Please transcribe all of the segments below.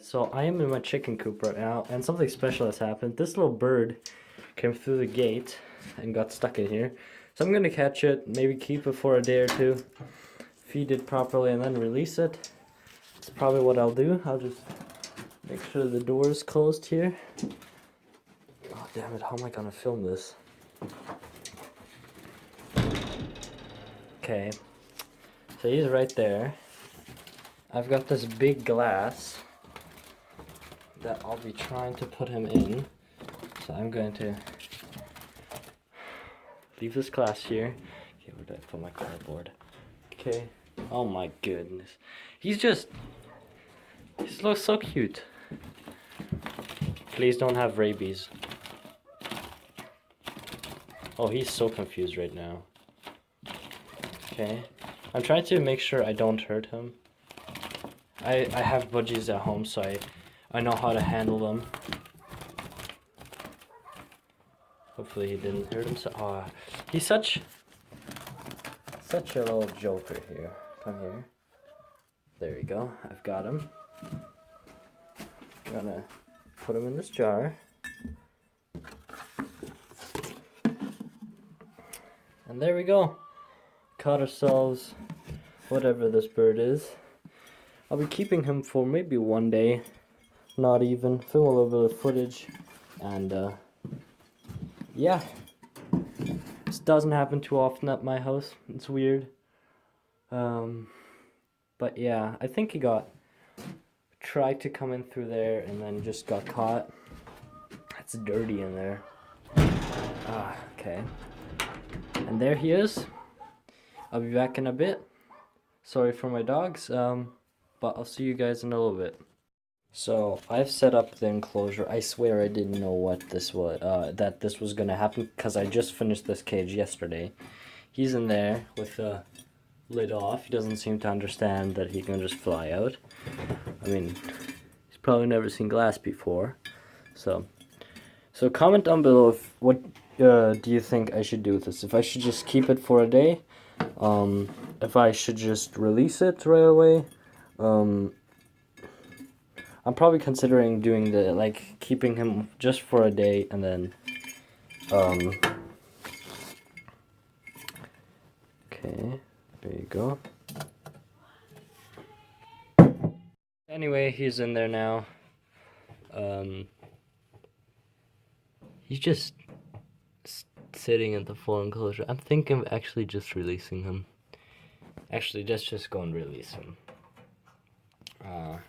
So I am in my chicken coop right now, and something special has happened. This little bird came through the gate and got stuck in here. So I'm gonna catch it, maybe keep it for a day or two, feed it properly, and then release it. That's probably what I'll do. I'll just make sure the door is closed here. Oh damn it, how am I gonna film this? Okay, so he's right there. I've got this big glass that I'll be trying to put him in. So I'm going to leave this glass here. Okay, where did I put my cardboard? Okay. Oh my goodness. He looks so cute. Please don't have rabies. Oh, he's so confused right now. Okay. I'm trying to make sure I don't hurt him. I have budgies at home, so I know how to handle them. Hopefully he didn't hurt himself. Oh, he's such a little joker here. Come here. There you go. I've got him. I'm gonna put him in this jar. And there we go. Caught ourselves whatever this bird is. I'll be keeping him for maybe one day. Not even. Film a little bit of footage. And yeah. This doesn't happen too often at my house. It's weird. But yeah, I think he tried to come in through there and then just got caught. It's dirty in there. Ah, okay. And there he is. I'll be back in a bit. Sorry for my dogs, but I'll see you guys in a little bit. So I've set up the enclosure. I swear I didn't know what this was, that this was gonna happen, because I just finished this cage yesterday. He's in there with the lid off. He doesn't seem to understand that he can just fly out. I mean, he's probably never seen glass before. So comment down below what do you think I should do with this? If I should just keep it for a day, if I should just release it right away. I'm probably considering doing keeping him just for a day and then okay, there you go. Anyway, he's in there now. He's just sitting at the full enclosure. I'm thinking of actually just releasing him. Actually, let's just go and release him. I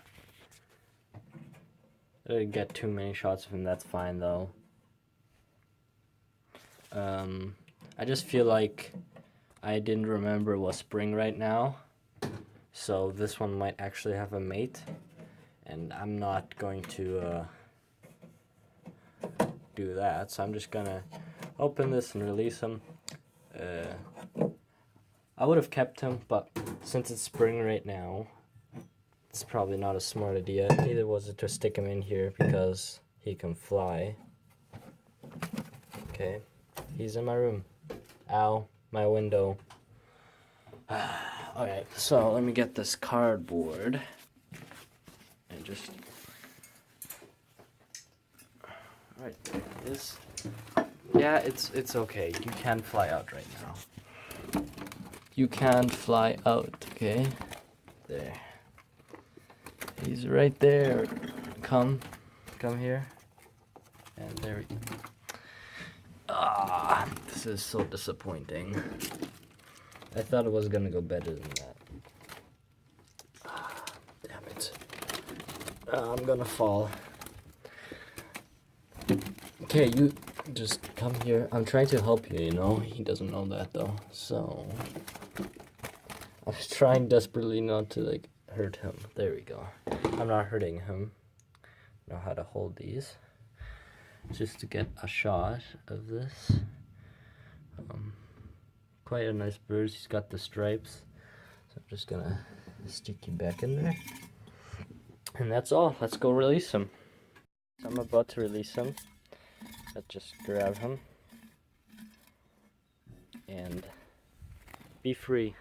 didn't get too many shots of him, that's fine though. I just feel like I didn't remember it was spring right now. So this one might actually have a mate. And I'm not going to do that. So I'm just gonna open this and release him. I would have kept him, but since it's spring right now, it's probably not a smart idea. Neither was it to stick him in here because he can fly. Okay, he's in my room. Ow, my window. Alright, so let me get this cardboard and just... Alright, there it is. Yeah, it's okay. You can fly out right now. You can fly out, okay? There. He's right there. Come here. And there we go. Ah, this is so disappointing. I thought it was gonna go better than that. Ah, damn it. I'm gonna fall. Okay, you just come here. I'm trying to help you, you know? He doesn't know that though. So I was trying desperately not to hurt him. There we go. I'm not hurting him. I know how to hold these. Just to get a shot of this. Quite a nice bird. He's got the stripes. So I'm just gonna stick him back in there. And that's all. Let's go release him. So I'm about to release him. Let's just grab him and be free.